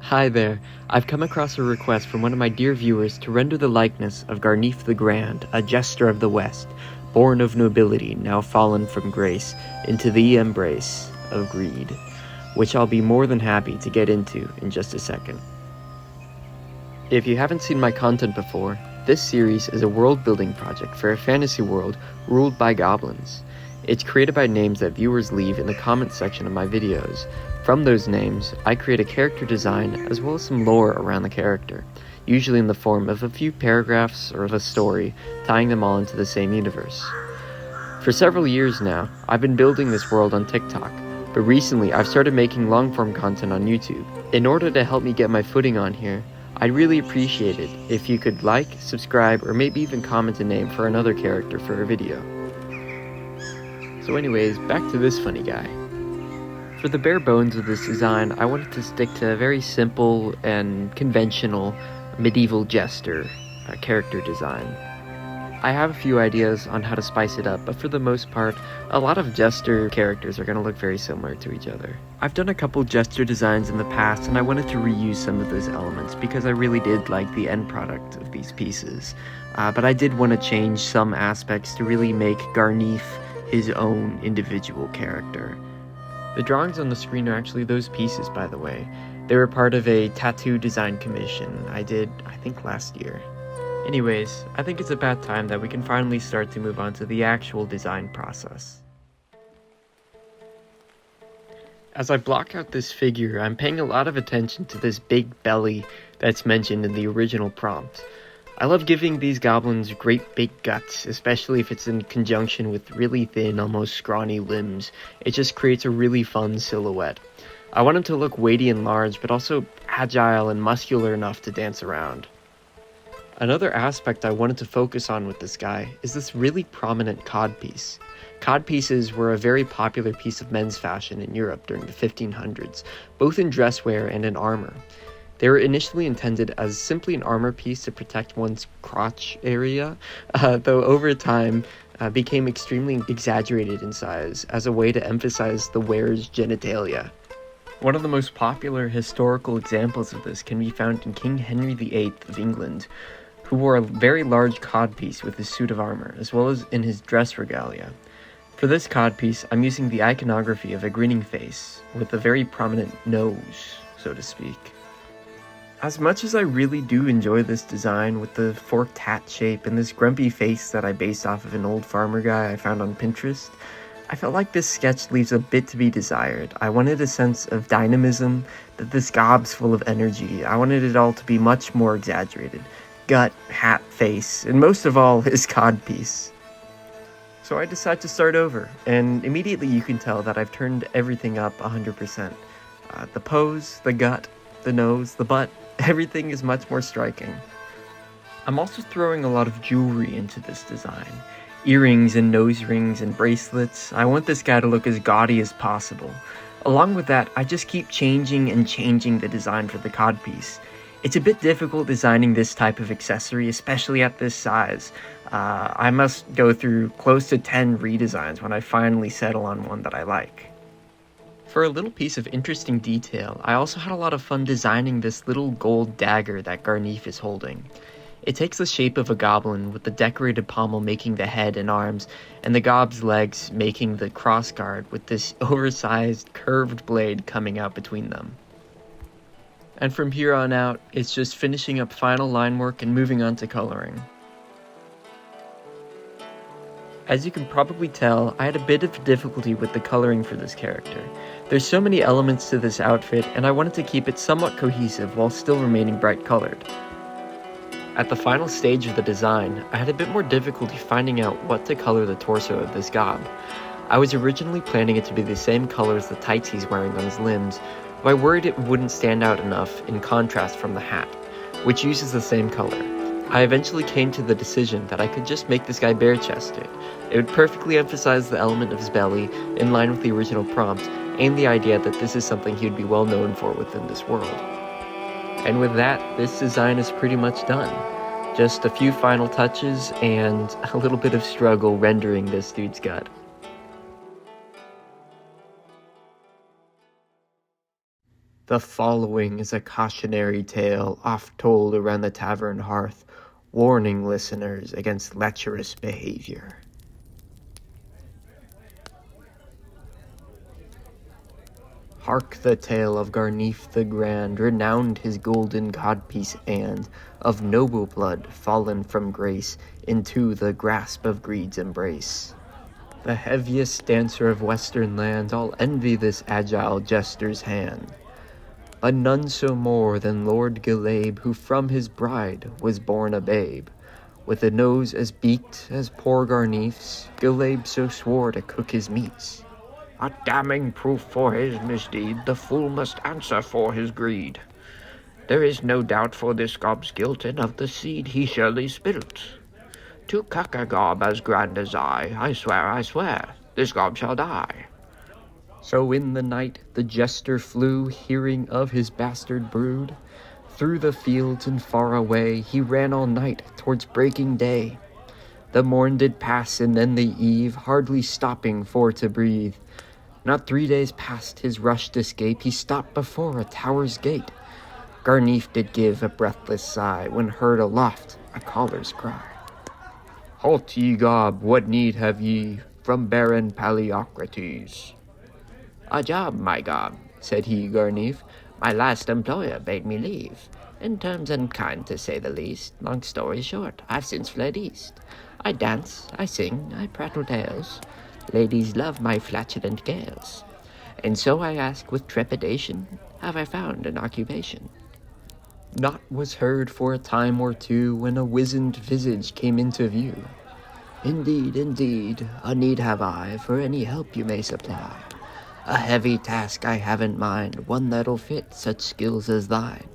Hi there, I've come across a request from one of my dear viewers to render the likeness of Garneef the Grand, a Jester of the West, born of nobility, now fallen from grace, into the embrace of greed, which I'll be more than happy to get into in just a second. If you haven't seen my content before, this series is a world-building project for a fantasy world ruled by goblins. It's created by names that viewers leave in the comment section of my videos. From those names, I create a character design as well as some lore around the character, usually in the form of a few paragraphs or of a story, tying them all into the same universe. For several years now, I've been building this world on TikTok, but recently I've started making long-form content on YouTube. In order to help me get my footing on here, I'd really appreciate it if you could like, subscribe, or maybe even comment a name for another character for a video. So anyways, back to this funny guy. For the bare bones of this design, I wanted to stick to a very simple and conventional medieval jester character design. I have a few ideas on how to spice it up, but for the most part, a lot of jester characters are going to look very similar to each other. I've done a couple jester designs in the past, and I wanted to reuse some of those elements because I really did like the end product of these pieces. But I did want to change some aspects to really make Garneef his own individual character. The drawings on the screen are actually those pieces, by the way. They were part of a tattoo design commission I did, I think, last year. Anyways, I think it's about time that we can finally start to move on to the actual design process. As I block out this figure, I'm paying a lot of attention to this big belly that's mentioned in the original prompt. I love giving these goblins great big guts, especially if it's in conjunction with really thin, almost scrawny limbs. It just creates a really fun silhouette. I want him to look weighty and large, but also agile and muscular enough to dance around. Another aspect I wanted to focus on with this guy is this really prominent codpiece. Codpieces were a very popular piece of men's fashion in Europe during the 1500s, both in dress wear and in armor. They were initially intended as simply an armor piece to protect one's crotch area, though over time became extremely exaggerated in size as a way to emphasize the wearer's genitalia. One of the most popular historical examples of this can be found in King Henry VIII of England, who wore a very large codpiece with his suit of armor, as well as in his dress regalia. For this codpiece, I'm using the iconography of a grinning face, with a very prominent nose, so to speak. As much as I really do enjoy this design with the forked hat shape and this grumpy face that I based off of an old farmer guy I found on Pinterest, I felt like this sketch leaves a bit to be desired. I wanted a sense of dynamism, that this gob's full of energy. I wanted it all to be much more exaggerated. Gut, hat, face, and most of all, his codpiece. So I decided to start over, and immediately you can tell that I've turned everything up 100%. The pose, the gut, the nose, the butt, everything is much more striking. I'm also throwing a lot of jewelry into this design. Earrings and nose rings and bracelets. I want this guy to look as gaudy as possible. Along with that, I just keep changing and changing the design for the codpiece. It's a bit difficult designing this type of accessory, especially at this size. I must go through close to 10 redesigns when I finally settle on one that I like. For a little piece of interesting detail, I also had a lot of fun designing this little gold dagger that Garneef is holding. It takes the shape of a goblin, with the decorated pommel making the head and arms, and the gob's legs making the crossguard, with this oversized, curved blade coming out between them. And from here on out, it's just finishing up final line work and moving on to coloring. As you can probably tell, I had a bit of difficulty with the coloring for this character. There's so many elements to this outfit, and I wanted to keep it somewhat cohesive while still remaining bright colored. At the final stage of the design, I had a bit more difficulty finding out what to color the torso of this gob. I was originally planning it to be the same color as the tights he's wearing on his limbs, but I worried it wouldn't stand out enough in contrast from the hat, which uses the same color. I eventually came to the decision that I could just make this guy bare-chested. It would perfectly emphasize the element of his belly, in line with the original prompt, and the idea that this is something he would be well known for within this world. And with that, this design is pretty much done. Just a few final touches, and a little bit of struggle rendering this dude's gut. The following is a cautionary tale oft told around the tavern hearth, warning listeners against lecherous behavior. Hark the tale of Garneef the Grand, renowned his golden codpiece and, of noble blood fallen from grace, into the grasp of greed's embrace. The heavi'st dancer of western lands, all envy this agile jester's hand. But none so more than Lord Gillabe, who from his bride was born a babe. With a nose as beaked as poor Garneef's, Gillabe so swore to cook his meats. A damning proof for his misdeed, the fool must answer for his greed. There is no doubt for this gob's guilt, and of the seed he surely spilt. To cuck a gob as grand as I swear, this gob shall die. So in the night the jester flew, hearing of his bastard brood. Through the fields and far away he ran all night towards breaking day. The morn did pass and then the eve, hardly stopping for to breathe. Not 3 days past his rushed escape, he stopped before a tower's gate. Garneef did give a breathless sigh, when heard aloft a caller's cry. Halt ye gob, what need have ye from Baron Paleocrates? A job, my gob, said he, Garneef. My last employer bade me leave. In terms unkind, to say the least. Long story short, I've since fled east. I dance, I sing, I prattle tales. Ladies love my flatulent gales. And so I ask with trepidation, have I found an occupation? Naught was heard for a time or two, when a wizened visage came into view. Indeed, a need have I for any help you may supply. A heavy task I have in mind, one that'll fit such skills as thine.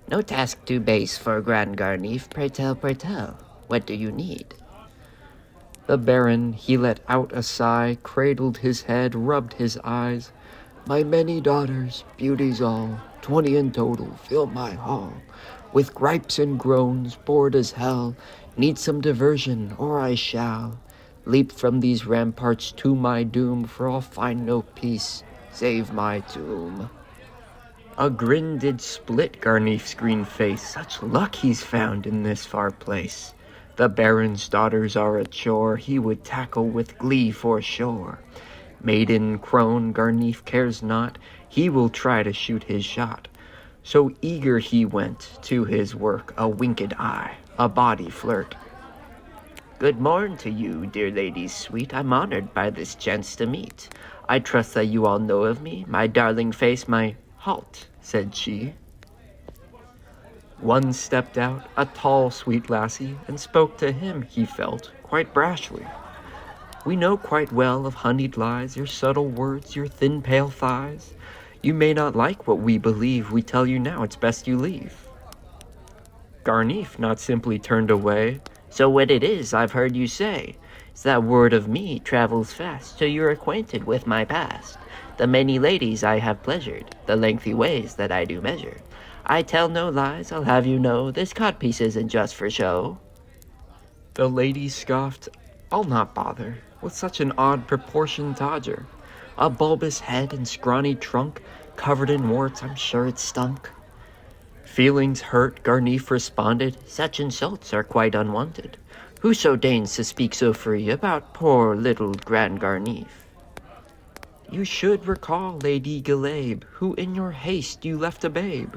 No task too base for grand Garneef, pray tell, what do you need? The Baron, he let out a sigh, cradled his head, rubbed his eyes. My many daughters, beauties all, 20 in total, fill my hall. With gripes and groans, bored as hell, need some diversion, or I shall leap from these ramparts to my doom, for I'll find no peace, save my tomb. A grin did split Garneef's green face, such luck he's found in this far place. The Baron's daughters are a chore he would tackle with glee for sure. Maiden, crone, Garneef cares not, he will try to shoot his shot. So eager he went to his work, a winked eye, a body flirt. Good morn to you, dear ladies sweet, I'm honored by this chance to meet. I trust that you all know of me, my darling face, my halt, said she. One stepped out, a tall, sweet lassie, and spoke to him, he felt, quite brashly. We know quite well of honeyed lies, your subtle words, your thin pale thighs. You may not like what we believe, we tell you now it's best you leave. Garneef not simply turned away. So what it is I've heard you say, is that word of me travels fast, so you're acquainted with my past. The many ladies I have pleasured, the lengthy ways that I do measure. I tell no lies, I'll have you know, this codpiece isn't just for show. The lady scoffed, I'll not bother with such an odd proportioned dodger. A bulbous head and scrawny trunk, covered in warts, I'm sure it stunk. Feelings hurt, Garneef responded, such insults are quite unwanted. Whoso deigns to speak so free about poor little grand Garneef? You should recall, Lady Gillabe, who in your haste you left a babe.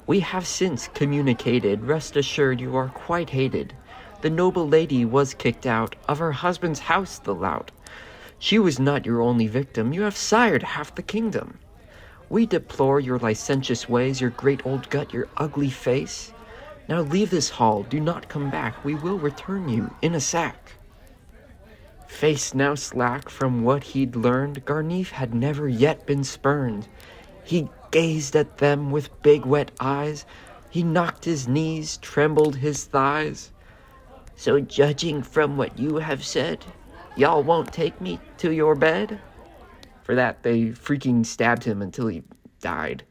We have since communicated, rest assured you are quite hated. The noble lady was kicked out of her husband's house, the lout. She was not your only victim, you have sired half the kingdom. We deplore your licentious ways, your great old gut, your ugly face. Now leave this hall, do not come back, we will return you in a sack. Face now slack from what he'd learned, Garneef had never yet been spurned. He gazed at them with big wet eyes, he knocked his knees, trembled his thighs. So judging from what you have said, y'all won't take me to your bed? For that, they freaking stabbed him until he died.